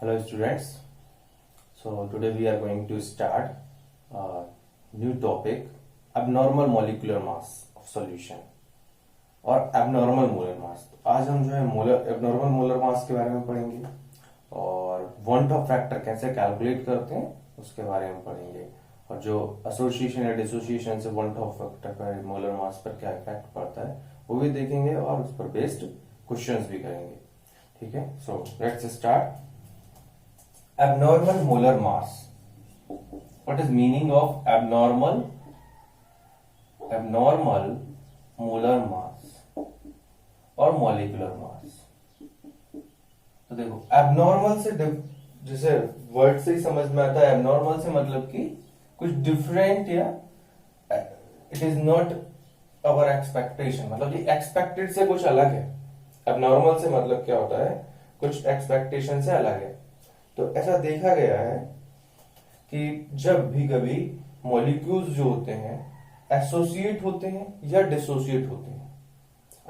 Hello students. So today we are going to start a new topic, abnormal molecular mass of solution और abnormal molar mass. तो आज हम जो है abnormal molar mass के बारे में पढ़ेंगे और want of factor कैसे कैलकुलेट करते हैं उसके बारे में पढ़ेंगे और जो एसोसिएशन या डिसोसिएशन से want of factor का मोलर मास पर क्या इफेक्ट पड़ता है वो भी देखेंगे और उस पर बेस्ड क्वेश्चंस भी करेंगे. ठीक है, so let's start. Abnormal molar mass. What is meaning of abnormal molar mass और molecular mass? तो देखो abnormal से जैसे वर्ड से ही समझ में आता है. abnormal से मतलब कि कुछ डिफरेंट या it is not our expectation, मतलब कि एक्सपेक्टेड से कुछ अलग है. abnormal से मतलब क्या होता है, कुछ एक्सपेक्टेशन से अलग है. तो ऐसा देखा गया है कि जब भी कभी मॉलिक्यूल्स जो होते हैं एसोसिएट होते हैं या डिसोसिएट होते हैं.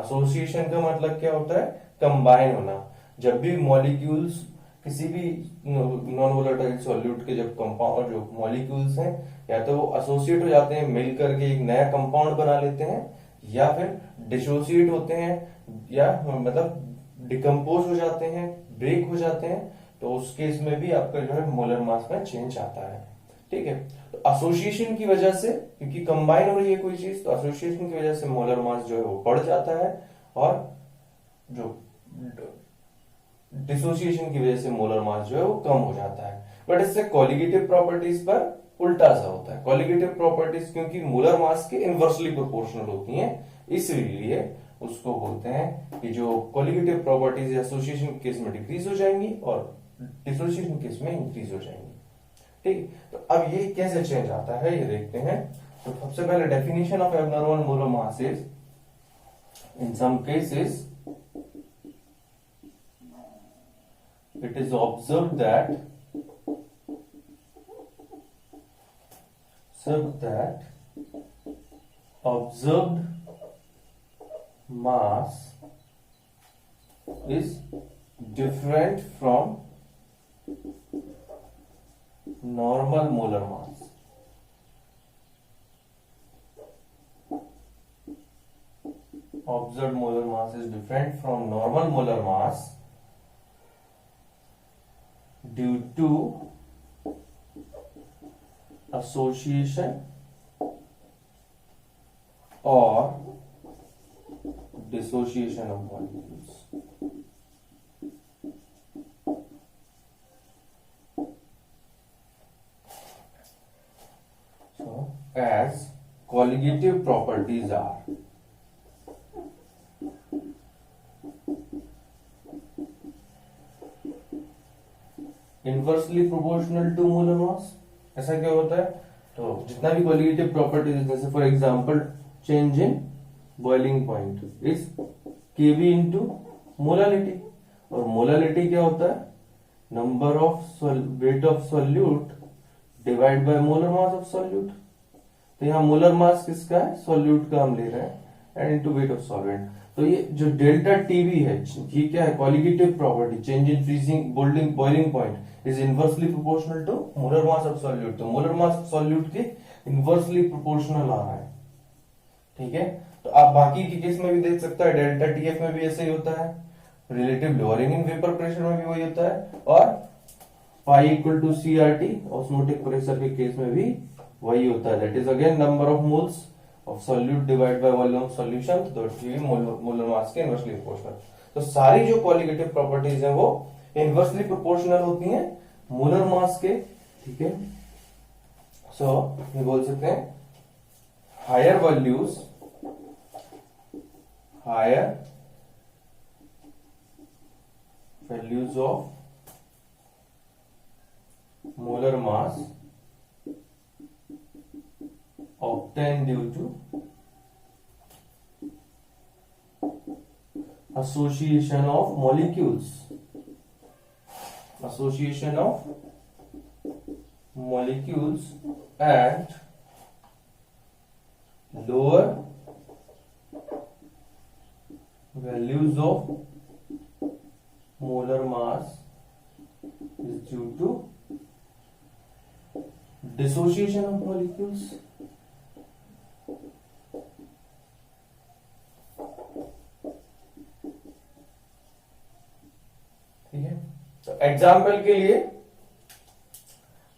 एसोसिएशन का मतलब क्या होता है, कंबाइन होना. जब भी मॉलिक्यूल्स किसी भी नॉन वोलेटाइल सॉल्यूट के जब कंपाउंड जो मॉलिक्यूल्स हैं या तो वो एसोसिएट हो जाते हैं, मिल करके एक नया कंपाउंड बना लेते हैं, या फिर डिसोसिएट होते हैं या मतलब डिकम्पोज हो जाते हैं, ब्रेक हो जाते हैं. तो उस केस में भी आपका जो है मोलर मास में चेंज आता है. ठीक है, तो एसोसिएशन की वजह से, क्योंकि कंबाइन हो रही है कोई चीज, तो एसोसिएशन की वजह से मोलर मास जो है वो बढ़ जाता है और जो डिसोसिएशन की वजह से मोलर मास जो है वो कम हो जाता है. बट इससे कॉलिगेटिव प्रॉपर्टीज पर उल्टा सा होता है. कॉलिगेटिव प्रॉपर्टीज क्योंकि मोलर मास के इनवर्सली प्रोपोर्शनल होती हैं, इसलिए उसको बोलते हैं कि जो कॉलिगेटिव प्रॉपर्टीज एसोसिएशन केस में डिक्रीज हो जाएंगी और डिसोसिएशन केस में इंक्रीज हो जाएंगी. ठीक, तो अब ये कैसे चेंज आता है ये देखते हैं. तो सबसे पहले definition of abnormal molar mass is, in some cases it is observed that observed mass is different from normal molar mass. Observed molar mass is different from normal molar mass due to association or dissociation of molecules. So, as colligative properties are inversely proportional to molar mass. ऐसा क्या होता है, तो जितना भी colligative properties, जैसे for example change in boiling point is KB into molality. और molality क्या होता है, number of weight of solute divide by molar mass of solute. तो यहाँ मोलर मास किसका है, सॉल्यूट का हम ले रहे हैं, and into weight of solvent. तो ये जो डेल्टा टीवी है ये क्या है, colligative property. Change in freezing boiling point is inversely proportional to molar mass of solute. तो मोलर मास ऑफ सॉल्यूट के इनवर्सली प्रोपोर्शनल आ रहा है. ठीक है, तो आप बाकी के केस में भी देख सकता है, डेल्टा टीएफ में भी ऐसे ही होता है, relative lowering in vapour pressure में भी वही होता है, और pi equal to CRT osmotic pressure के केस में भी वही होता है. That is again number of moles of solute divide by volume of solution. तो मोलर मास के इनवर्सली प्रोपोर्शनल. तो सारी जो कॉलिगेटिव प्रॉपर्टीज हैं वो इनवर्सली प्रोपोर्शनल होती हैं मोलर मास के. ठीक है, सो ये बोल सकते हैं higher values of molar mass obtained due to association of molecules and lower values of molar mass due to dissociation of molecules. ठीक है, तो एग्जाम्पल के लिए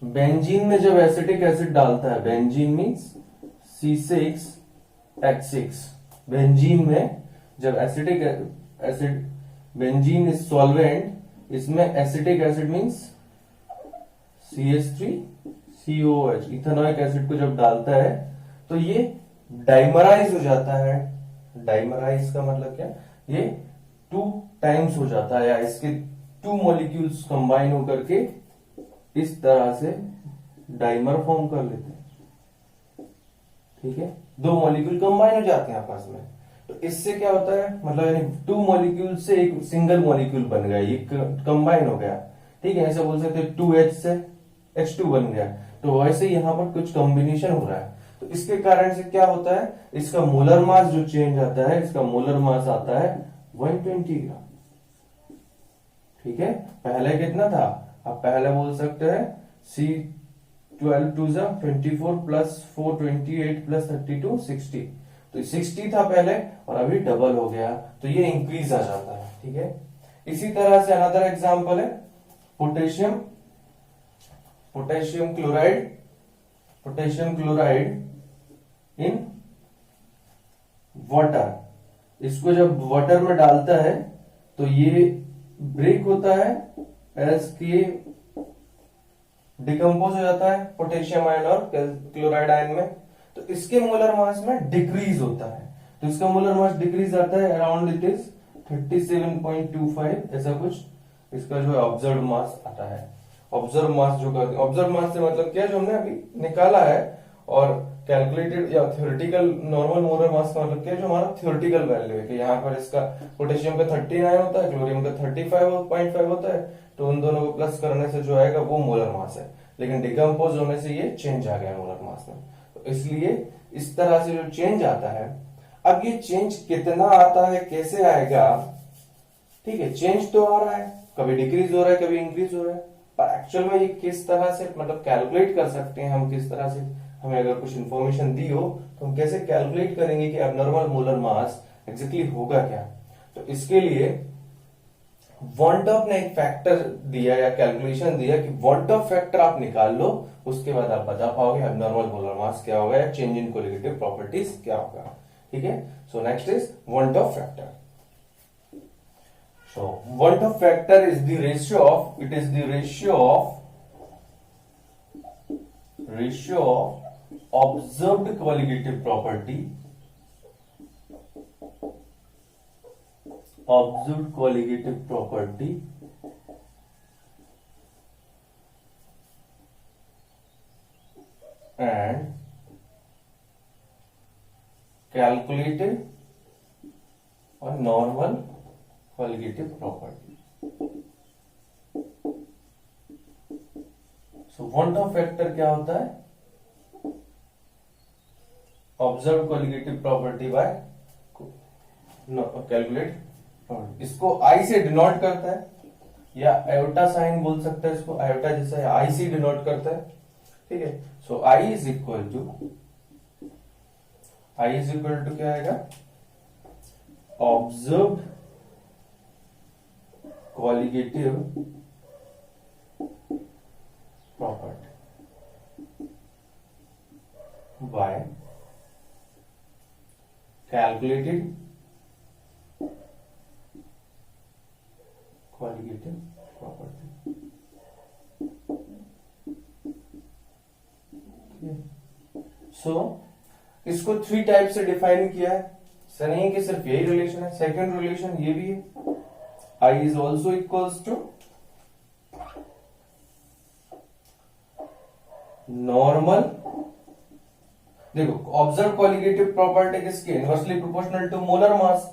बेंजीन में जब एसिटिक एसिड डालता है, बेंजीन मीन्स C6H6, बेंजीन में जब acetic acid, benzene is solvent, इसमें acetic acid means CH3COOH, ethanoic acid को जब डालता है तो ये डाइमराइज हो जाता है। डाइमराइज का मतलब क्या, ये 2 टाइम्स हो जाता है, या इसके 2 मॉलिक्यूल्स कंबाइन होकर के इस तरह से डाइमर फॉर्म कर लेते हैं। ठीक है, 2 मॉलिक्यूल कंबाइन हो जाते हैं आपस में, तो इससे क्या होता है, मतलब यानी 2 मॉलिक्यूल से एक सिंगल मॉलिक्यूल बन गया, ये कंबाइन हो गया। ठीक है, ऐसे बोल सकते हैं 2H से H2 बन गया। तो वैसे यहां पर कुछ कॉम्बिनेशन हो रहा है, तो इसके कारण से क्या होता है, इसका मोलर मास जो चेंज आता है, इसका मोलर मास आता है 120 ग्राम। ठीक है, पहले कितना था, आप पहले बोल सकते हैं C12 2 24 प्लस 4 28 प्लस 32 60, तो 60 था पहले और अभी डबल हो गया, तो ये इंक्रीज आ जाता है। ठीक है, इसी तरह से अनदर एग्जांपल है potassium, potassium chloride, potassium chloride in water. इसको जब वाटर में डालता है तो ये ब्रेक होता है, एस के डिकम्पोज हो जाता है पोटेशियम आयन और क्लोराइड आयन में, तो इसके मोलर मास में डिक्रीज होता है। तो इसका मोलर मास डिक्रीज आता है अराउंड इट इज 37.25, ऐसा कुछ इसका जो है ऑब्जर्व मास आता है। ऑब्जर्व मास जो करते हैं, ऑब्जर्व मास से मतलब क्या, जो हमने अभी निकाला है, और कैलकुलेटेड या थ्योरेटिकल नॉर्मल मोलर मास का मतलब क्या, जो हमारा थ्योरेटिकल वैल्यू है कि यहाँ पर इसका पोटेशियम का 39 होता है, क्लोरीन का 35.5 होता है, तो उन दोनों को प्लस करने से जो आएगा वो मोलर मास है, लेकिन डिकम्पोज होने से ये चेंज आ गया मोलर मास में। तो इसलिए इस तरह से जो चेंज आता है, अब ये चेंज कितना आता है, कैसे आएगा, ठीक है, चेंज तो आ रहा है, कभी डिक्रीज हो रहा है, कभी इंक्रीज हो रहा है, पर एक्चुअल में ये किस तरह से मतलब कैलकुलेट कर सकते हैं हम, किस तरह से हमें अगर कुछ इंफॉर्मेशन दी हो तो हम कैसे कैलकुलेट करेंगे कि एब्नॉर्मल मोलर मास एग्जैक्टली होगा क्या। तो इसके लिए वॉन्टॉप ने एक फैक्टर दिया या कैलकुलेशन दिया कि वॉन्टॉप फैक्टर आप निकाल लो, उसके बाद आप बता पाओगे एब्नॉर्मल मोलर मास क्या होगा या चेंज इन कोलिगेटिव प्रॉपर्टीज क्या होगा। ठीक है, so next is van't Hoff factor. So Waldorf factor is the ratio of, it is the ratio of observed colligative property, observed colligative property and calculated or normal colligative property. So Waldorf factor क्या होता है, observe colligative property bye calculate, इसको आई से denote करता है, या iota sine बोल सकता है इसको, आयोटा जैसा आई से डिनोट करता है। ठीक है, सो आई इज इक्वल टू क्या आएगा, observe colligative property by calculated colligative property। सो इसको 3 टाइप से डिफाइन किया है, ऐसा नहीं है कि सिर्फ यही रिलेशन है, सेकंड रिलेशन ये भी है, I is also equals to normal. देखो ऑब्जर्व कोलिगेटिव प्रॉपर्टी किसकी, inversely proportional to molar mass,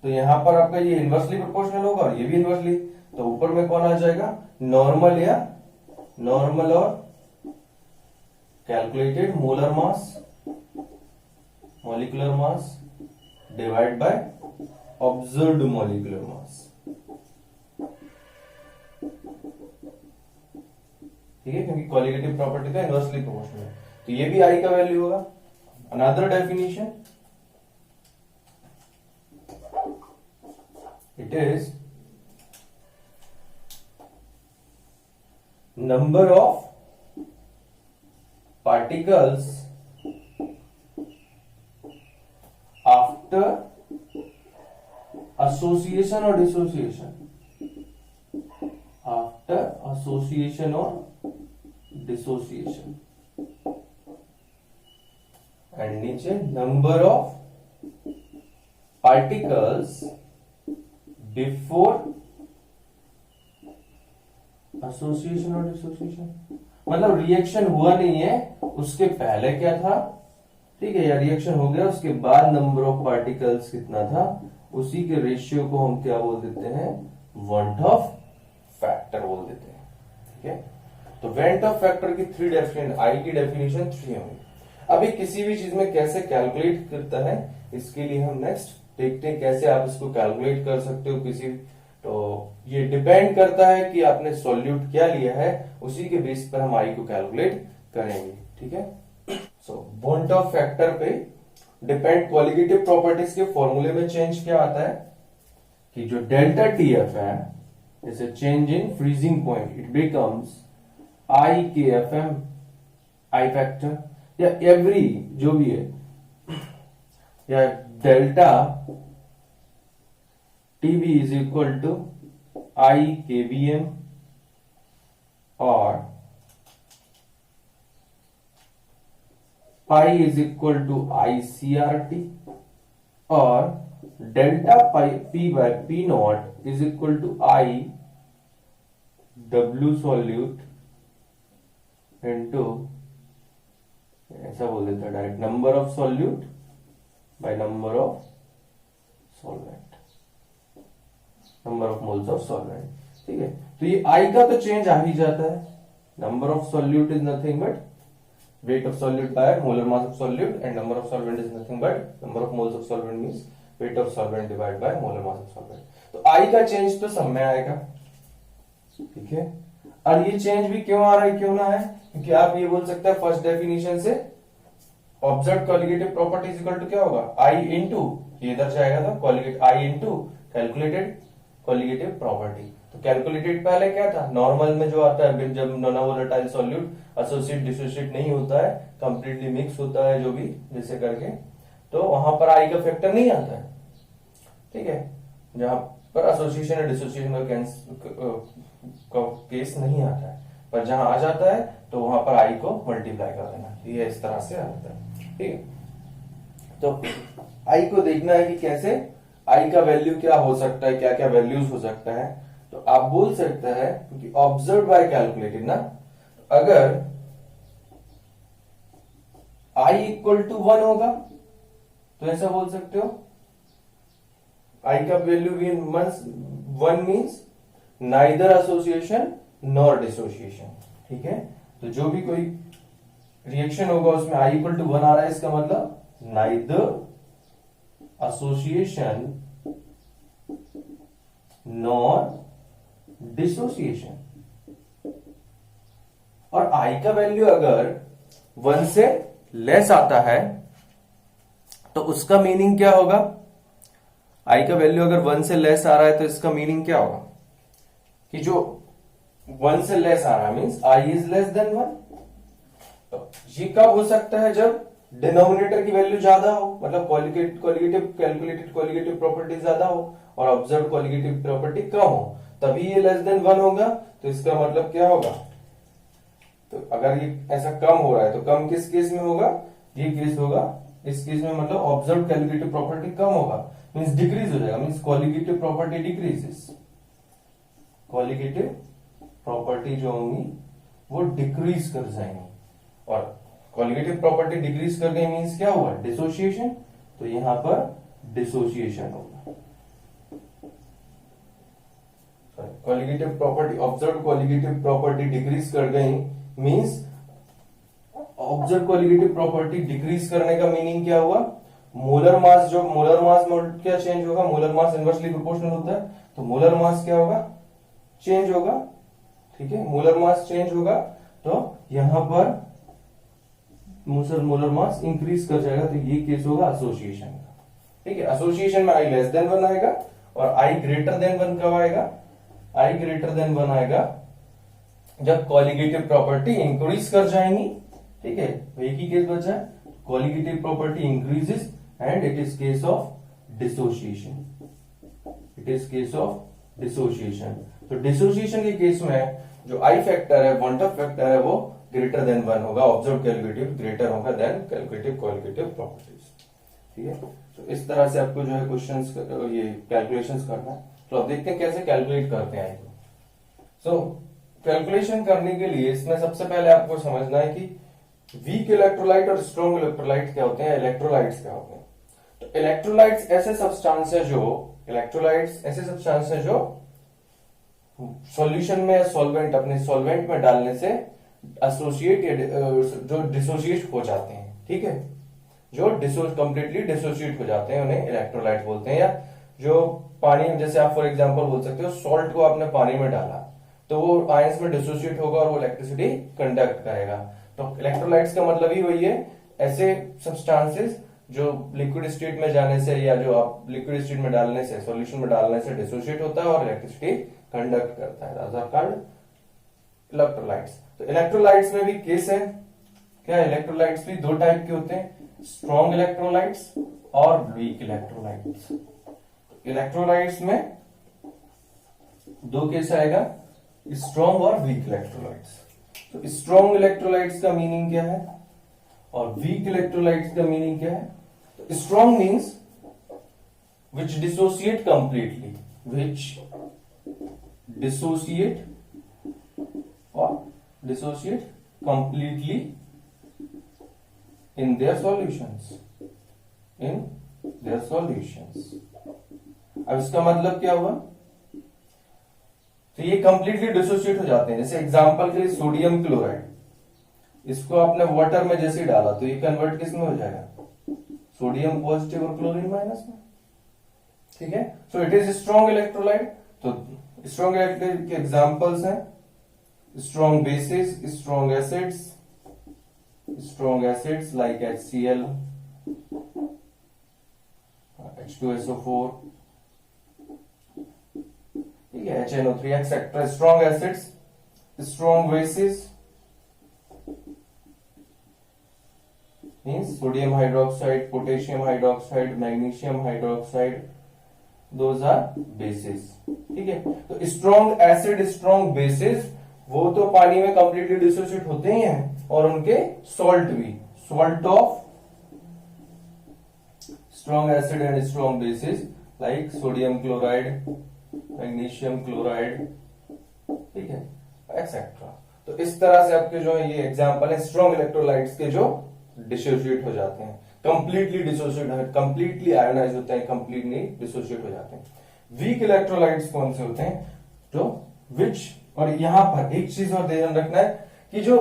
तो यहां पर आपका ये इनवर्सली प्रोपोर्शनल होगा और ये भी इनवर्सली, तो ऊपर में कौन आ जाएगा, नॉर्मल, या नॉर्मल और calculated molar mass, molecular mass divide by observed molecular mass. ठीक है, क्योंकि कॉलिगेटिव प्रॉपर्टी तो इनवर्सली प्रोपोर्शनल है, तो ये भी I का वैल्यू होगा। Another definition, it is number of particles after association or dissociation, after association or dissociation, and नीचे number of particles before association और डिसोसिएशन, मतलब रिएक्शन हुआ नहीं है उसके पहले क्या था, ठीक है, या रिएक्शन हो गया उसके बाद नंबर ऑफ पार्टिकल्स कितना था, उसी के रेशियो को हम क्या बोल देते हैं, वेंट ऑफ फैक्टर बोल देते हैं। ठीक है, तो वेंट ऑफ फैक्टर की 3 डेफिनेशन, आई की डेफिनेशन 3 होंगी। अभी किसी भी चीज में कैसे कैलकुलेट करता है, इसके लिए हम नेक्स्ट देखते हैं कैसे आप इसको कैलकुलेट कर सकते हो किसी, तो ये डिपेंड करता है कि आपने सॉल्यूट क्या लिया है, उसी के बेस पर हम आई को कैलकुलेट करेंगे। ठीक है, सो वेंट ऑफ फैक्टर पे डिपेंड कॉलिगेटिव प्रॉपर्टीज के फॉर्मूले में चेंज क्या आता है कि जो डेल्टा टीएफ है, जैसे change in freezing point, it becomes I K F M, I factor, या एवरी जो भी है, या delta TB is equal to I K B M, और pi is equal to I C R T, और delta pi P by P not is equal to I W solute into, ऐसा बोल देता है direct, number of solute by number of solvent, number of moles of solvent. ठीक है, तो ये आई का तो चेंज आ ही जाता है, number of solute is nothing but weight of solute by molar mass of solute, and number of solvent is nothing but number of moles of solvent means weight of solvent divided by molar mass of solvent। तो I का change तो सब में आएगा। ठीक है, और ये चेंज भी क्यों आ रहा है, क्यों ना है, क्योंकि आप ये बोल सकते हैं फर्स्ट डेफिनेशन से observe colligative property is equal to क्या होगा, I इंटू, ये इधर से आएगा था colligate, I into calculated colligative property. तो कैलकुलेटेड पहले क्या था, नॉर्मल में जो आता है जब non volatile solute associate dissociate नहीं होता है, कंप्लीटली मिक्स होता है जो भी जैसे करके, तो वहां पर आई का फैक्टर नहीं आता है। ठीक है, जहां पर एसोसिएशन या डिसोसिएशन का केस नहीं आता है, पर जहां आ जाता है तो वहां पर आई को मल्टीप्लाई कर देना, ये इस तरह से आता है। ठीक है, तो आई को देखना है कि कैसे आई का वैल्यू क्या हो सकता है, क्या क्या वैल्यूज हो सकता है। तो आप बोल सकते हैं कि ऑब्जर्व बाय कैलकुलेटेड ना, अगर I इक्वल टू 1 होगा तो ऐसा बोल सकते हो, I का value 1 means neither association nor dissociation. ठीक है, तो जो भी कोई रिएक्शन होगा उसमें I इक्वल टू 1 आ रहा है, इसका मतलब नाइदर एसोसिएशन नॉर डिसोसिएशन। और I का वैल्यू अगर 1 से लेस आता है तो उसका मीनिंग क्या होगा, I का वैल्यू अगर 1 से लेस आ रहा है तो इसका मीनिंग क्या होगा कि जो 1 से लेस आ रहा है means I is less than 1। तो ये कब हो सकता है, जब डिनोमिनेटर की वैल्यू ज्यादा हो, मतलब कॉलिगेटिव कैलकुलेटेड कॉलिगेटिव प्रॉपर्टी ज्यादा हो और ऑब्जर्व कॉलिगेटिव प्रॉपर्टी कम हो, तभी ये लेस देन 1 होगा। तो इसका मतलब क्या होगा, तो अगर ये ऐसा कम हो रहा है तो कम किस केस में होगा, ये केस होगा, इस केस में मतलब ऑब्जर्व कैलकुलेटिव प्रॉपर्टी कम होगा, मींस डिक्रीज हो जाएगा, means colligative property decreases, colligative property जो होंगी वो डिक्रीज कर जाएंगी, और कॉलिगेटिव प्रॉपर्टी डिक्रीज कर गई मींस क्या हुआ, डिसोसिएशन। तो यहां पर डिसोसिएशन होगा, colligative property, observe colligative property decrease कर गई means, observe colligative property decrease करने का मीनिंग क्या हुआ, मोलर मास, जो मोलर मास में क्या चेंज होगा, मोलर मास इनवर्सली प्रोपोर्शनल होता है, तो मोलर मास क्या होगा, चेंज होगा। ठीक है, मोलर मास चेंज होगा तो यहां पर मोलर मास इंक्रीज कर जाएगा, तो ये केस होगा एसोसिएशन का। ठीक है, एसोसिएशन में आई लेस देन 1 आएगा और आई ग्रेटर देन 1 कब आएगा? आई ग्रेटर देन 1 आएगा जब कॉलिगेटिव प्रॉपर्टी इंक्रीज कर जाएंगी। ठीक है, एक ही केस बचा है, colligative property increases and it is case of dissociation. It is case of dissociation. तो डिसोसिएशन के केस में जो आई फैक्टर है, वन ऑफ फैक्टर है, वो ग्रेटर देन 1 होगा, ऑब्जर्व कैलकुलेटिव ग्रेटर होगा देन कैलकुलेटिव कॉलिगेटिव प्रॉपर्टीज। ठीक है, तो इस तरह से आपको जो है क्वेश्चंस ये कैलकुलेशंस करना है। तो अब देखते हैं कैसे कैलकुलेट करते हैं। सो कैलकुलेशन करने के लिए इसमें सबसे पहले आपको समझना है कि वीक इलेक्ट्रोलाइट और स्ट्रॉन्ग इलेक्ट्रोलाइट क्या होते हैं, इलेक्ट्रोलाइट्स क्या होते हैं। तो इलेक्ट्रोलाइट्स ऐसे सब्सटेंस है जो सॉल्यूशन में या सॉल्वेंट, अपने सॉल्वेंट में डालने से एसोसिएट जो डिसोसिएट हो जाते हैं। ठीक है, जो कंप्लीटली डिसोसिएट हो जाते हैं उन्हें इलेक्ट्रोलाइट बोलते हैं। या जो पानी में, जैसे आप फॉर एग्जांपल बोल सकते हो सॉल्ट को आपने पानी में डाला तो वो आयंस में डिसोसिएट होगा और वो इलेक्ट्रिसिटी कंडक्ट करेगा। तो इलेक्ट्रोलाइट्स का मतलब ही वही है, ऐसे सब्सटेंसेस जो लिक्विड स्टेट में जाने से या जो आप लिक्विड स्टेट में डालने से, सॉल्यूशन में डालने से डिसोसिएट होता है और इलेक्ट्रिसिटी कंडक्ट करता है, दैट्स कॉल्ड इलेक्ट्रोलाइट्स। तो इलेक्ट्रोलाइट्स में भी केस है क्या, इलेक्ट्रोलाइट्स भी दो टाइप के होते हैं, स्ट्रॉन्ग इलेक्ट्रोलाइट्स और वीक इलेक्ट्रोलाइट्स। इलेक्ट्रोलाइट्स में दो केस आएगा, स्ट्रॉन्ग और वीक इलेक्ट्रोलाइट्स। तो स्ट्रॉन्ग इलेक्ट्रोलाइट्स का मीनिंग क्या है और वीक इलेक्ट्रोलाइट्स का मीनिंग क्या है? तो strong means which dissociate completely, which dissociate completely in their solutions, अब इसका मतलब क्या हुआ? तो ये कंप्लीटली डिसोसिएट हो जाते हैं। जैसे एग्जांपल के लिए सोडियम क्लोराइड, इसको आपने वाटर में जैसे डाला तो ये कन्वर्ट किस में हो जाएगा? सोडियम पॉजिटिव और क्लोरीन माइनस में। ठीक है, so it is strong electrolyte. तो स्ट्रॉन्ग इलेक्ट्रोलाइट के एग्जांपल्स हैं strong bases, strong acids like HCl, H2SO4, ठीक है, HNO3 etc. Strong acids, strong bases means sodium hydroxide, potassium hydroxide, magnesium hydroxide, those are bases। ठीक है, तो strong acid, strong bases वो तो पानी में कंप्लीटली डिसोसिएट होते ही हैं और उनके सॉल्ट भी, salt of strong acid and strong bases like sodium chloride, magnesium chloride, ठीक है, एक्सेट्रा। तो इस तरह से आपके जो है ये एग्जांपल है स्ट्रॉन्ग इलेक्ट्रोलाइट्स के जो डिसोसिएट हो जाते हैं, कंप्लीटली डिसोसिएट, कंप्लीटली आयोनाइज होते हैं, कंप्लीटली डिसोसिएट हो जाते हैं। वीक इलेक्ट्रोलाइट्स कौन से होते हैं? जो विच, और यहां पर एक चीज और ध्यान रखना है कि जो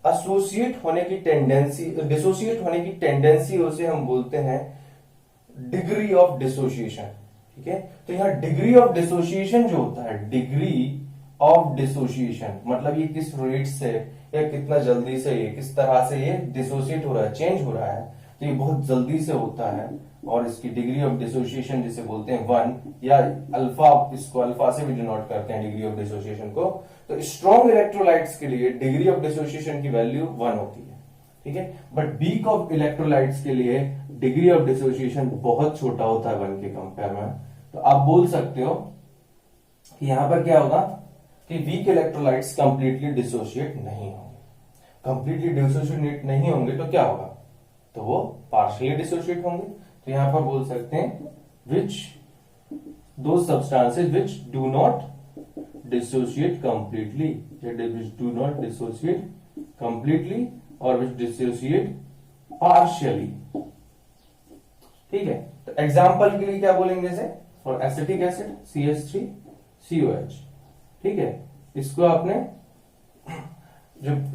एसोसिएट होने की टेंडेंसी, डिसोसिएट होने की टेंडेंसी, उसे हम बोलते हैं डिग्री ऑफ डिसोसिएशन। ठीक है, तो यहां डिग्री ऑफ डिसोसिएशन जो होता है, डिग्री ऑफ डिसोसिएशन मतलब ये किस रेट से या कितना जल्दी से, ये किस तरह से ये डिसोसिएट हो रहा है, चेंज हो रहा है, तो ये बहुत जल्दी से होता है और इसकी डिग्री ऑफ डिसोसिएशन जिसे बोलते हैं 1 या अल्फा, इसको अल्फा से भी डिनोट करते हैं डिग्री ऑफ डिसोसिएशन को। तो स्ट्रॉन्ग इलेक्ट्रोलाइट्स के लिए डिग्री ऑफ डिसोसिएशन की वैल्यू 1 होती है। ठीक है, बट वीक ऑफ इलेक्ट्रोलाइट्स के लिए डिग्री ऑफ डिसोसिएशन बहुत छोटा होता है 1 के कंपेयर में। तो आप बोल सकते हो कि यहां पर क्या होगा कि वीक इलेक्ट्रोलाइट्स कंप्लीटली डिसोसिएट नहीं होंगे। कंप्लीटली डिसोसिएट नहीं होंगे तो क्या होगा? तो वो पार्शियली डिसोसिएट होंगे। तो यहां पर बोल सकते हैं विच दो substances which do not dissociate completely, which do not dissociate completely और विच डिसोसिएट पार्शियली। ठीक है, तो एग्जांपल के लिए क्या बोलेंगे? जैसे फॉर एसिटिक एसिड CH3COH। ठीक है, इसको आपने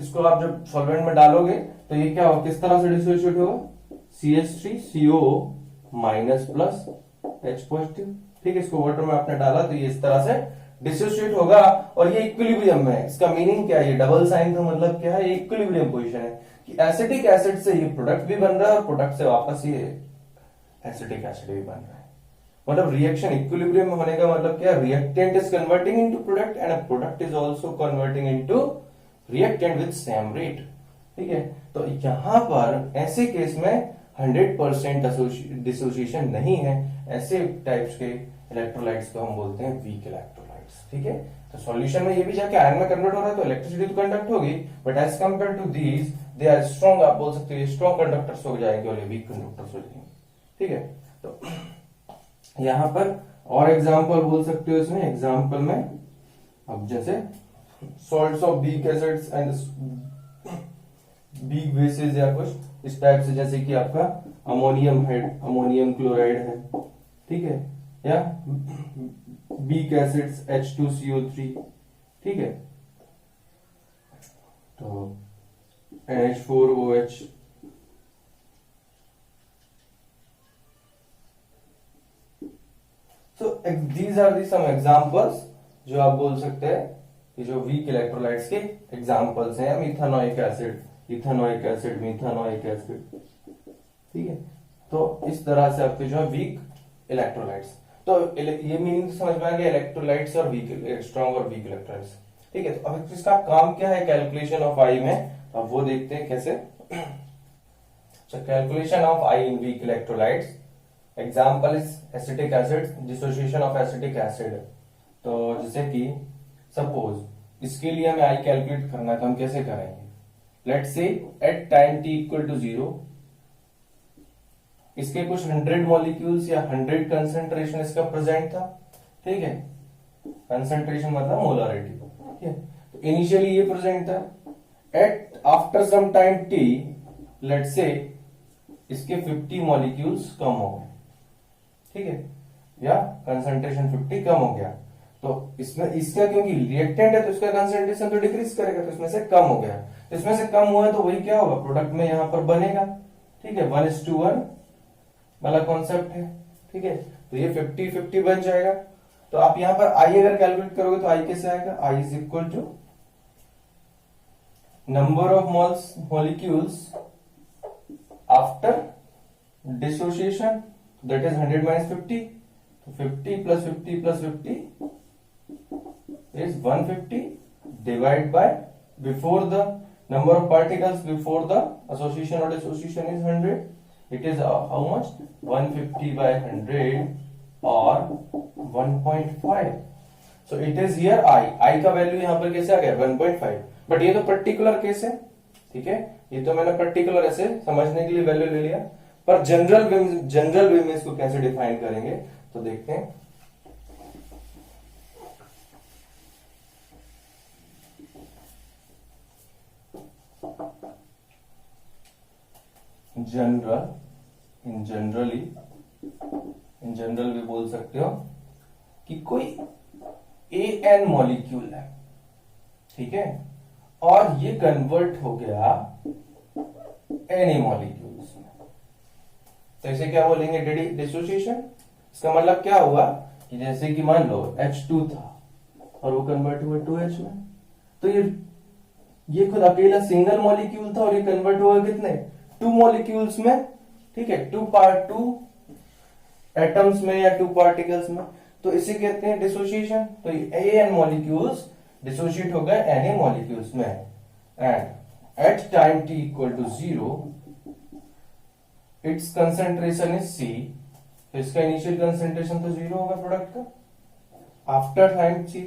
इसको आप जब सॉल्वेंट में डालोगे तो ये क्या होगा, किस तरह से डिसोसिएट होगा? CH3CO minus plus H positive. ठीक है, इसको वाटर में आपने डाला तो ये इस तरह से डिसोसिएट होगा और ये इक्विलिब्रियम में है। इसका मीनिंग क्या है, ये डबल साइन का मतलब क्या है, ये इक्विलिब्रियम पोजीशन है कि एसिटिक एसिड से ये प्रोडक्ट भी बन रहा है और प्रोडक्ट से वापस ये एसिटिक एसिड भी बन रहा है। मतलब रिएक्शन इक्विलिब्रियम में होने का मतलब क्या, reactant is converting into product and a product is also converting into reactant with same rate. ठीक है, तो यहां पर ऐसे केस में 100% डिसोसिएशन नहीं है। ऐसे टाइप्स के इलेक्ट्रोलाइट्स को हम बोलते हैं वीक इलेक्ट्रोलाइट्स। ठीक है, तो सॉल्यूशन में ये भी जाके आयन में कन्वर्ट हो रहा है तो इलेक्ट्रिसिटी तो कंडक्ट होगी, but as compare to these they are strong. आप बोल सकते हो स्ट्रॉन्ग कंडक्टर्स हो जाएंगे और ये वीक कंडक्टर्स हो जाएंगे। ठीक है, तो यहां पर और एग्जांपल बोल सकते हो इसमें। एग्जांपल में अब जैसे salts of weak acids and weak bases या कुछ इस टाइप से, जैसे कि आपका अमोनियम है, अमोनियम क्लोराइड है। ठीक है, या वीक एसिड्स H2CO3। ठीक है, तो NH4OH। So these are the some examples जो आप बोल सकते हैं कि जो वीक इलेक्ट्रोलाइट्स के एग्जांपल्स हैं। मिथानोइक एसिड, इथानोइक एसिड, मिथानोइक एसिड। ठीक है, तो इस तरह से आपके जो है वीक इलेक्ट्रोलाइट्स। तो ये मीनिंग समझ में आ गया इलेक्ट्रोलाइट्स और वीक, स्ट्रॉन्ग और वीक इलेक्ट्रोलाइट्स। ठीक है, तो अब इसका काम क्या है कैलकुलेशन ऑफ आई में, अब वो देखते हैं कैसे। Calculation of I in weak electrolytes, example is acetic acid, dissociation of acetic acid. तो जैसे कि सपोज इसके लिए हमें आई कैलकुलेट करना है तो हम कैसे करेंगे। Let's say at time T equal to 0 इसके कुछ 100 मॉलिक्यूल्स या 100 कंसेंट्रेशन इसका प्रेजेंट था। ठीक है, कंसेंट्रेशन मतलब मोलारिटी। ठीक है, तो इनिशियली ये प्रेजेंट था। At after some time T let's say इसके 50 मॉलिक्यूल्स कम हो गए। ठीक है, या कंसेंट्रेशन 50 कम हो गया, तो इसमें इसका क्योंकि रिएक्टेंट है तो इसका कंसेंट्रेशन तो डिक्रीज करेगा, तो इसमें से कम हो गया। तो इसमें से कम हुआ है तो वही क्या होगा, प्रोडक्ट में यहां पर बनेगा। ठीक है, 1:1 वाला कॉन्सेप्ट है। ठीक है, तो ये 50-50 बन जाएगा। तो आप यहां पर आई अगर कैलकुलेट करोगे तो आई कैसे आएगा, I is equal to number of molecules after dissociation, that is 100 - 50। तो 50 + 50 + 50 is 150 divided by before the number of particles before the association or dissociation is 100. It is how much, 150 by 100 or 1.5. So it is here I का value यहां पर कैसे आ गया 1.5, but ये तो particular case है। ठीक है, ये तो मैंने पर्टिकुलर ऐसे समझने के लिए वैल्यू ले लिया, पर जनरल वे में इसको कैसे डिफाइन करेंगे तो देखते हैं। इन जनरल भी बोल सकते हो कि कोई AN मॉलिक्यूल है। ठीक है, और ये कन्वर्ट हो गया Na मॉलिक्यूल्स में, तो इसे क्या बोलेंगे, डिसोसिएशन। इसका मतलब क्या हुआ कि जैसे कि मान लो H2 था और वो कन्वर्ट हुआ 2H में, तो ये खुद अकेला सिंगल मॉलिक्यूल था और ये कन्वर्ट हुआ कितने, 2 मॉलिक्यूल्स में। ठीक है, 2 एटम्स में या 2 पार्टिकल्स में, तो इसे कहते हैं डिसोसिएशन। तो AN मॉलिक्यूल्स डिसोसिएट हो गए Na मॉलिक्यूल्स में, and at time t equal to 0 it's concentration is C। तो इसका इनिशियल कंसेंट्रेशन तो 0 होगा प्रोडक्ट का। आफ्टर टाइम t,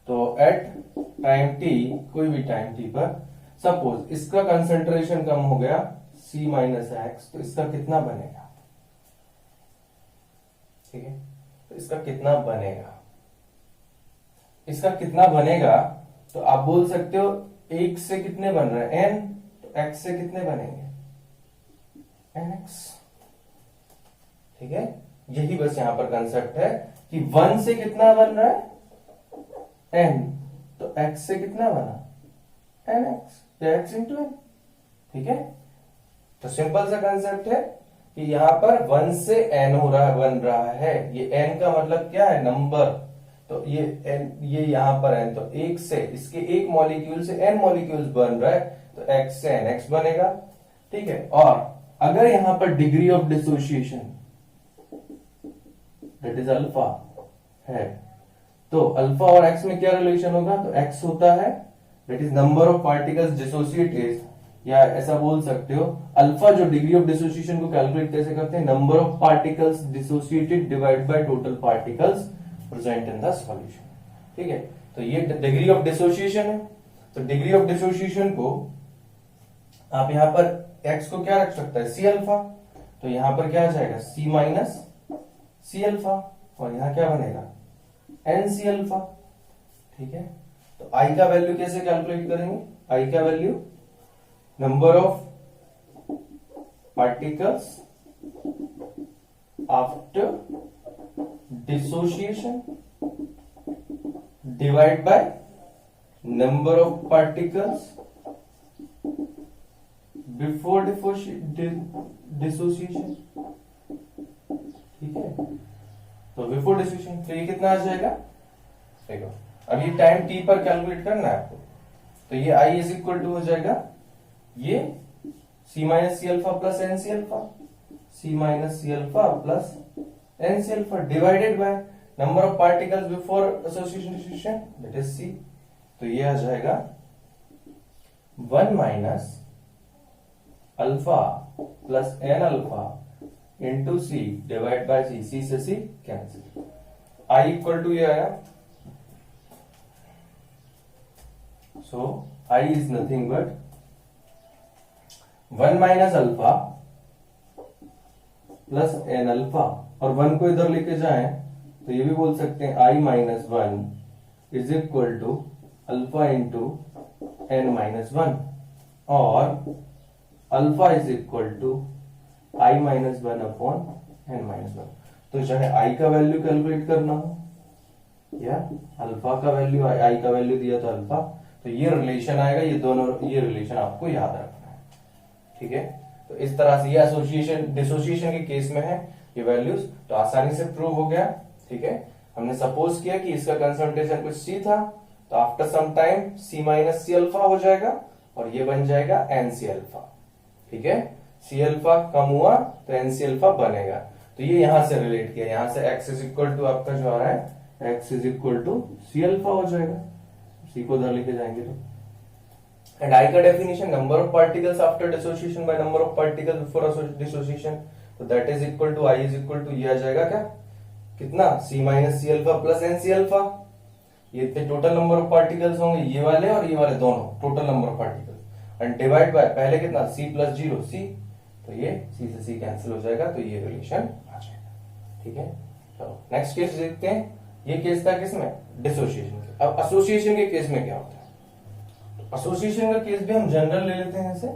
तो एट टाइम t, कोई भी टाइम t पर सपोज इसका कंसेंट्रेशन कम हो गया C - X, तो इसका कितना बनेगा। ठीक है, तो इसका कितना बनेगा, तो आप बोल सकते हो 1 से कितने बन रहे हैं N, तो X से कितने बनेंगे NX। ठीक है, यही बस यहां पर कंसेप्ट है कि 1 से कितना बन रहा है N, तो X से कितना बना NX, या X × N। ठीक है, तो सिंपल सा कंसेप्ट है कि यहाँ पर 1 से n हो रहा है, बन रहा है। ये n का मतलब क्या है, नंबर। तो ये n, ये यहाँ पर n, तो एक से इसके एक मॉलिक्यूल से n मॉलिक्यूल्स बन रहा है, तो x से nx बनेगा। ठीक है, और अगर यहाँ पर degree of dissociation that is alpha है, तो अल्फा और x में क्या रिलेशन होगा, तो x होता है that is number of particles dissociated, या ऐसा बोल सकते हो अल्फा जो डिग्री ऑफ डिसोसिएशन को कैलकुलेट कैसे करते हैं, number of particles dissociated divide by total particles present in the solution. ठीक है, तो ये डिग्री ऑफ डिसोसिएशन है। तो डिग्री ऑफ डिसोसिएशन को आप यहां पर x को क्या रख सकता है, सी अल्फा, तो यहां पर क्या आ जाएगा, c माइनस सी अल्फा, और यहां क्या बनेगा, एन सी अल्फा। ठीक है, तो I का वैल्यू कैसे कैलकुलेट करेंगे, I का value number of particles after dissociation divide by number of particles before dissociation. ठीक है, तो बिफोर डिसोसिएशन, तो ये कितना आ जाएगा, देखो अब ये टाइम t पर कैलकुलेट करना है आपको, तो ये I इज इक्वल टू हो जाएगा ये c minus C alpha plus N C alpha, c minus C alpha plus N C alpha divided by number of particles before association dissociation that is c। तो ये आ जाएगा 1 minus alpha plus N alpha into C divide by C, C से C cancel, I equal to ये आया, so I is nothing but 1 minus alpha plus N alpha, और 1 को इधर लेके जाएं तो ये भी बोल सकते हैं I minus 1 is equal to alpha into N minus 1, और alpha is equal to I minus 1 upon N minus 1। तो चाहे I का वैल्यू कैलकुलेट करना हो या अल्फा का वैल्यू, I का वैल्यू दिया तो अल्फा, तो ये रिलेशन आएगा, ये दोनों, ये रिलेशन आपको याद रखना है। ठीक है, तो इस तरह से ये एसोसिएशन डिसोसिएशन के केस में है ये वैल्यूज, तो आसानी से प्रूव हो गया। ठीक है, हमने सपोज किया कि इसका कंसंट्रेशन कुछ C था, तो after some time C minus C alpha हो जाएगा और ये बन जाएगा एन सी अल्फा। ठीक है, सी अल्फा कम हुआ तो एन सी अल्फा बनेगा, तो ये यहां से रिलेट किया, यहां से x इज इक्वल टू आपका जो आ रहा है x is equal to C alpha हो जाएगा, सी को उधर लेके जाएंगे तो। एंड I का definition number of particles after dissociation by number of particles before dissociation, तो that is equal to I is equal to ये आ जाएगा क्या, कितना, C minus C alpha plus N C alpha, ये इतने टोटल नंबर ऑफ पार्टिकल्स होंगे, ये वाले और ये वाले दोनों total number of particles, and divide by पहले कितना C प्लस 0 C, तो ये C से C कैंसिल हो जाएगा, तो ये रिलेशन आ जाएगा। ठीक है, चलो नेक्स्ट केस देखते हैं। ये केस था किसमें, डिसोसिएशन के। अब एसोसिएशन के केस में क्या होता है, एसोसिएशन का केस भी हम जनरल ले लेते हैं, ऐसे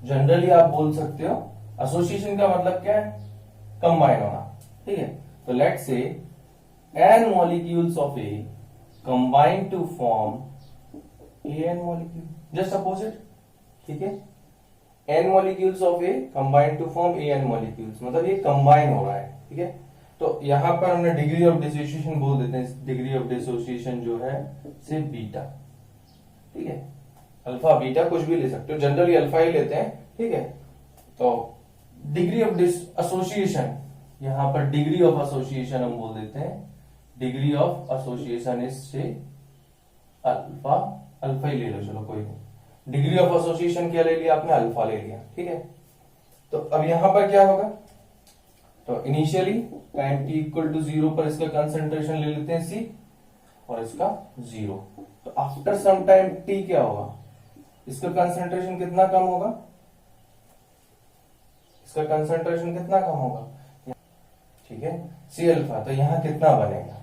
जनरली आप बोल सकते हो एसोसिएशन का मतलब क्या है, कंबाइन होना। ठीक है, तो let's say n molecules of A combine to form an molecule, just suppose it। ठीक है, n molecules of A combine to form an molecules, मतलब ये कंबाइन हो रहा है। ठीक है, तो यहां पर हमने डिग्री ऑफ डिसोसिएशन बोल देते हैं, डिग्री ऑफ डिसोसिएशन जो है से बीटा। ठीक है, अल्फा बीटा कुछ भी ले सकते हो, जनरली अल्फा ही लेते हैं। ठीक है, तो डिग्री ऑफ एसोसिएशन, यहां पर डिग्री ऑफ एसोसिएशन हम बोल देते हैं, डिग्री ऑफ एसोसिएशन इज से अल्फा, अल्फा ही ले लो, चलो कोई नहीं, डिग्री ऑफ एसोसिएशन क्या ले लिया आपने, अल्फा ले लिया। ठीक है, तो अब यहां पर क्या होगा, तो initially time t equal to 0 पर इसका कंसंट्रेशन ले लेते हैं C और इसका 0, तो आफ्टर सम टाइम t क्या होगा, इसका कंसंट्रेशन कितना कम होगा, इसका कंसंट्रेशन कितना कम होगा, ठीक है, C अल्फा, तो यहां कितना बनेगा,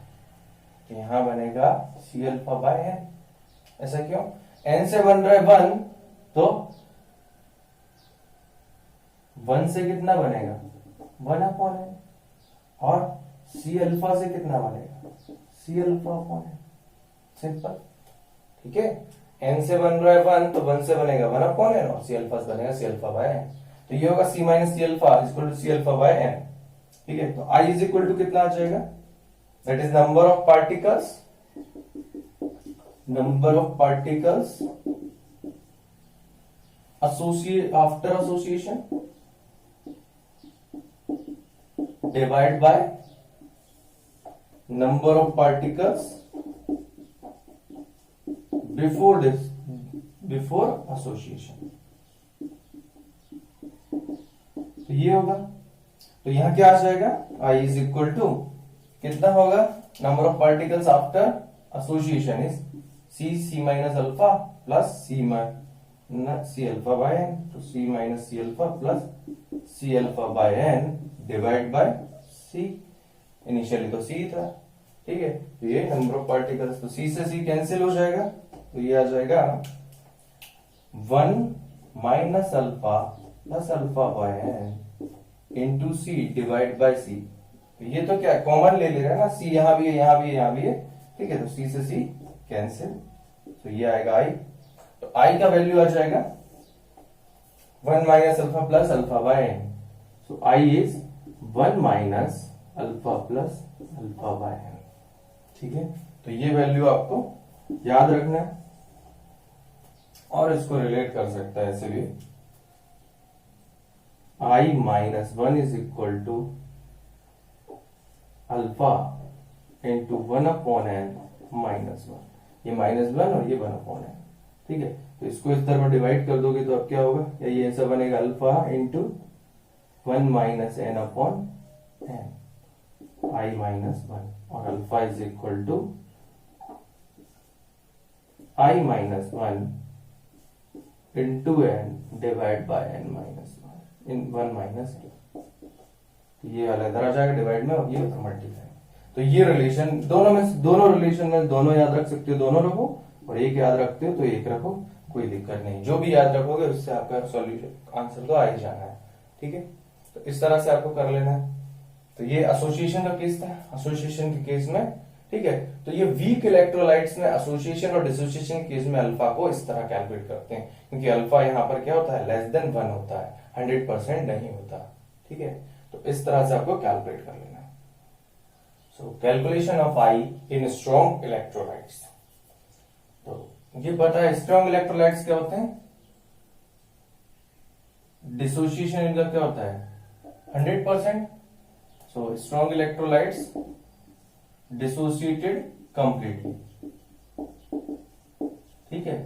तो यहां बनेगा C अल्फा बाय n। ऐसा क्यों, n से बन रहा है 1, तो 1 से कितना बनेगा 1 अपॉन n, और C अल्फा से कितना बनेगा C alpha upon n, simple. ठीक है, n से बन रहा है 1, तो 1 से बनेगा 1 अपॉन n और C अल्फा से बनेगा C अल्फा बाय n। तो ये होगा C minus C alpha equal to C alpha by N. ठीक है, तो I इज इक्वल टू कितना आ जाएगा, that is number of particles associate after association divide by number of particles before association। तो ये होगा, तो यहां क्या आ जाएगा, I इज इक्वल टू कितना होगा, number of particles after association is C minus alpha plus C alpha by N, तो C minus C alpha plus C alpha by N divide by C, initially तो C था। ठीक है, तो ये number of particles, तो सी से C cancel हो जाएगा, तो ये आ जाएगा 1 minus alpha plus alpha by N into C divide by C. तो ये तो क्या कॉमन ले रहा है ना, सी यहां भी है, यहां भी है, यहां भी है। ठीक है, तो सी से सी कैंसिल, तो ये आएगा आई। तो आई का वैल्यू आ जाएगा 1 minus alpha plus alpha by N, so I is 1 minus alpha plus alpha by N. ठीक है, तो ये वैल्यू आपको याद रखना है और इसको रिलेट कर सकता है ऐसे भी, I minus 1 is equal to alpha into 1 upon N minus 1, ये माइनस 1 और ये 1 अपॉन एन। ठीक है, तो इसको इस तरह डिवाइड कर दोगे तो अब क्या होगा, या ये ऐसा बनेगा alpha into 1 minus N upon N I minus 1, और alpha is equal to I minus 1 into N divide by N minus 1 minus N. ये वाला इधर आ जाएगा डिवाइड में, और ये उधर मल्टीप्लाई। तो ये रिलेशन दोनों रिलेशन में दोनों याद रख सकते हो, दोनों रखो, और एक याद रखते हो तो एक रखो, कोई दिक्कत नहीं, जो भी याद रखोगे उससे आपका सॉल्यूशन आंसर तो आ ही जाना है। ठीक है, तो इस तरह से आपको कर लेना है। तो ये एसोसिएशन का केस था, एसोसिएशन के केस में। ठीक है, तो ये वीक इलेक्ट्रोलाइट्स में एसोसिएशन और डिसोसिएशन के केस में अल्फा को इस तरह कैलकुलेट करते हैं, क्योंकि अल्फा यहाँ पर क्या होता है, लेस देन 1 होता है, 100% नहीं होता। ठीक है, तो इस तरह से आपको कैलकुलेट कर लेना है। So calculation of I in strong electrolytes. तो ये पता है स्ट्रॉन्ग इलेक्ट्रोलाइट्स क्या होते हैं, डिसोसिएशन इनका क्या होता है 100%। So strong electrolytes dissociated completely. ठीक है,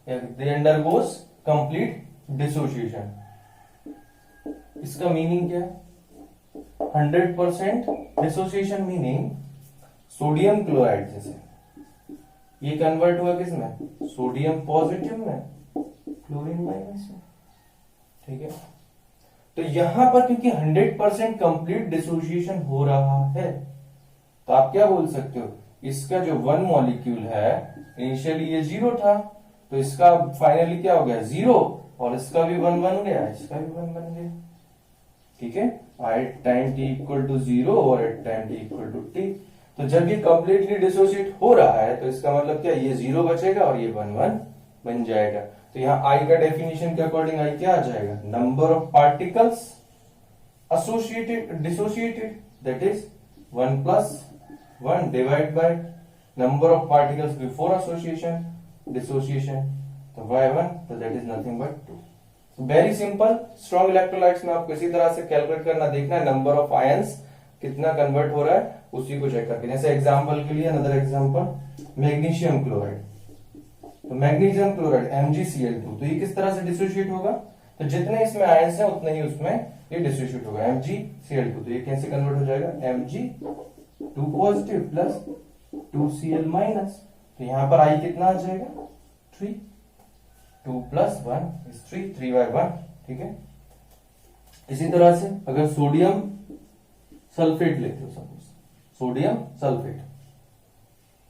दे अंडरगोस कंप्लीट डिसोसिएशन। इसका मीनिंग क्या है, 100% डिसोसिएशन मीनिंग सोडियम क्लोराइड जैसे ये कन्वर्ट हुआ किसमें, सोडियम पॉजिटिव में, क्लोरीन माइनस में। ठीक है, तो यहां पर क्योंकि 100% कंप्लीट डिसोसिएशन हो रहा है, तो आप क्या बोल सकते हो, इसका जो 1 मॉलिक्यूल है इनिशियली ये 0 था, तो इसका फाइनली क्या हो गया 0, और इसका भी 1 बन गया, इसका भी 1 बन गया। ठीक है, at time t equal to 0 और at time t equal to t। तो जब ये कंप्लीटली डिसोसिएट हो रहा है तो इसका मतलब क्या, ये 0 बचेगा और ये 1 1 बन जाएगा। तो यहाँ I का डेफिनेशन के अकॉर्डिंग I क्या आ जाएगा, number of particles associated dissociated, that is 1 plus 1 divide by number of particles before association dissociation, तो बाय 1, तो that is nothing but 2। Very simple. Strong electrolytes में आपको इसी तरह से कैलकुलेट करना, देखना है नंबर ऑफ आयंस कितना कन्वर्ट हो रहा है, उसी को चेक करके। जैसे एग्जांपल के लिए अनदर एग्जांपल मैग्नीशियम क्लोराइड, तो मैग्नीशियम क्लोराइड MgCl2, तो ये किस तरह से डिसोसिएट होगा, तो जितने इसमें आयंस है उतने ही उसमें ये डिसोसिएट होगा MgCl2। तो ये कैसे कन्वर्ट हो जाएगा, Mg2 positive plus 2Cl minus, तो यहां पर I कितना आ जाएगा 3, 2 प्लस 1 इज 3, 3 by 1। ठीक है, इसी तरह से अगर सोडियम सल्फेट लेते हो, सपोज सोडियम सल्फेट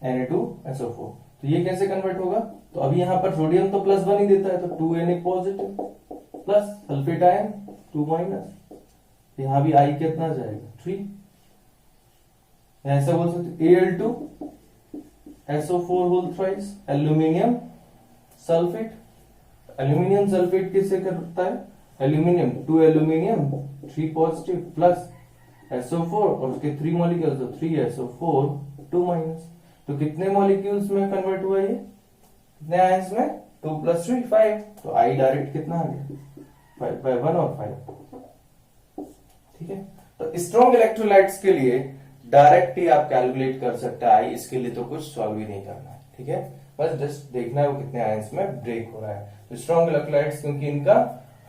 Na2SO4, तो ये कैसे कन्वर्ट होगा, तो अभी यहां पर सोडियम तो +1 ही देता है, तो 2Na positive plus sulphate ion 2 minus, यहां भी I कितना जाएगा 3। ऐसा बोल सकते Al2SO4 whole thrice aluminium sulphate. Aluminium sulphate किससे करता है, aluminium, 2 aluminium 3 positive plus SO4 और उसके 3 मॉलिक्यूल्स, तो 3SO4 2 माइनस। तो कितने मॉलिक्यूल्स में कन्वर्ट हुआ ये, कितने आयंस में, 2 + 3 5। तो आई डायरेक्ट कितना आ गया, 5/1 और 5। ठीक है, तो स्ट्रॉन्ग इलेक्ट्रोलाइट्स के लिए डायरेक्ट ही आप कैलकुलेट कर सकते हैं आई, इसके लिए तो कुछ सॉल्व ही नहीं करना है। ठीक है, बस जस्ट देखना है वो कितने आयंस में ब्रेक हो रहा है। तो स्ट्रॉन्ग इलेक्ट्रोलाइट्स क्योंकि इनका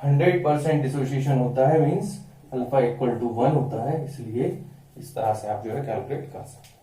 100% डिसोसिएशन होता है, मींस अल्फा = 1 होता है, इसलिए इस तरह से आप जो है कैलकुलेट कर सकते हैं।